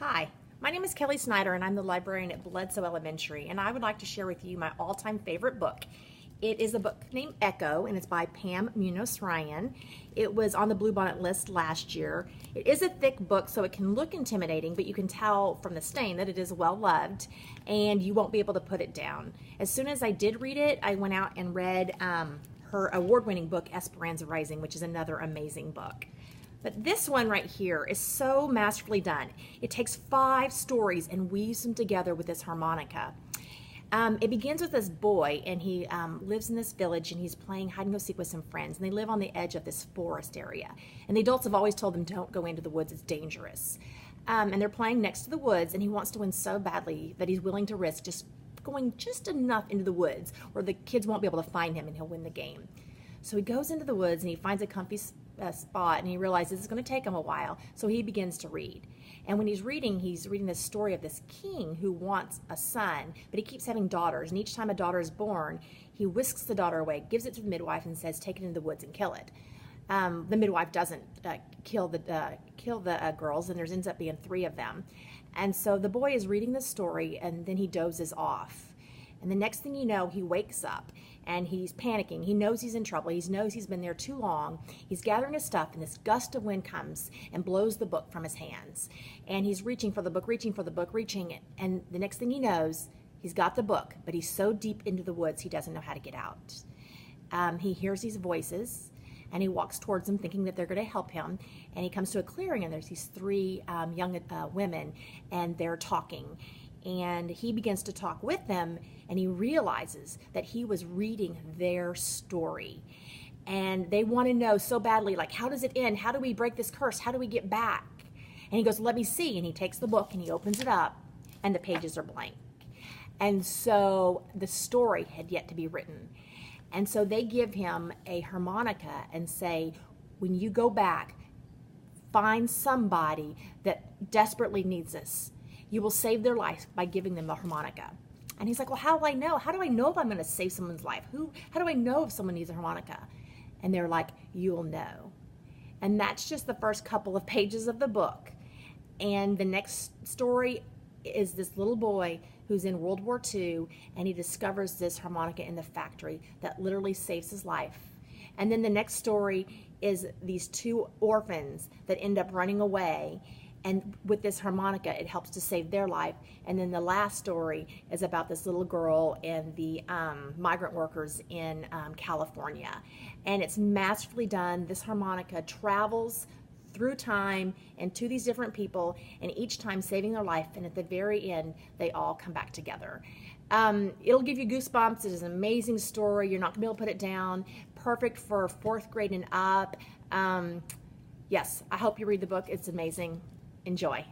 Hi, my name is Kelly Snyder and I'm the librarian at Bledsoe Elementary, and I would like to share with you my all-time favorite book. It is a book named Echo, and it's by Pam Munoz Ryan. It was on the Bluebonnet list last year. It is a thick book, so it can look intimidating, but you can tell from the stain that it is well loved, and you won't be able to put it down. As soon as I did read it, I went out and read her award-winning book, Esperanza Rising, which is another amazing book. But this one right here is so masterfully done. It takes 5 stories and weaves them together with this harmonica. It begins with this boy, and he lives in this village, and he's playing hide and go seek with some friends, and they live on the edge of this forest area. And the adults have always told them, don't go into the woods, it's dangerous. And they're playing next to the woods, and he wants to win so badly that he's willing to risk just going just enough into the woods where the kids won't be able to find him, and he'll win the game. So he goes into the woods, and he finds a comfy spot, and he realizes it's going to take him a while, so he begins to read. And when he's reading this story of this king who wants a son, but he keeps having daughters, and each time a daughter is born, he whisks the daughter away, gives it to the midwife, and says, take it into the woods and kill it. The midwife doesn't kill the girls, and there ends up being 3 of them. And so the boy is reading the story, and then he dozes off. And the next thing you know, he wakes up and he's panicking. He knows he's in trouble. He knows he's been there too long. He's gathering his stuff, and this gust of wind comes and blows the book from his hands. And he's reaching for the book, reaching it. And the next thing he knows, he's got the book, but he's so deep into the woods, he doesn't know how to get out. He hears these voices, and he walks towards them thinking that they're going to help him. And he comes to a clearing, and there's these 3 young women, and they're talking. And he begins to talk with them, and he realizes that he was reading their story. And they want to know so badly, like, how does it end? How do we break this curse? How do we get back? And he goes, let me see. And he takes the book and he opens it up, and the pages are blank. And so the story had yet to be written. And so they give him a harmonica and say, when you go back, find somebody that desperately needs this. You will save their life by giving them the harmonica. And he's like, well, how do I know? How do I know if I'm going to save someone's life? How do I know if someone needs a harmonica? And they're like, you'll know. And that's just the first couple of pages of the book. And the next story is this little boy who's in World War II, and he discovers this harmonica in the factory that literally saves his life. And then the next story is these 2 orphans that end up running away, and with this harmonica, it helps to save their life. And then the last story is about this little girl and the migrant workers in California. And it's masterfully done. This harmonica travels through time and to these different people, and each time saving their life. And at the very end, they all come back together. It'll give you goosebumps. It is an amazing story. You're not going to be able to put it down. Perfect for 4th grade and up. Yes, I hope you read the book. It's amazing. Enjoy.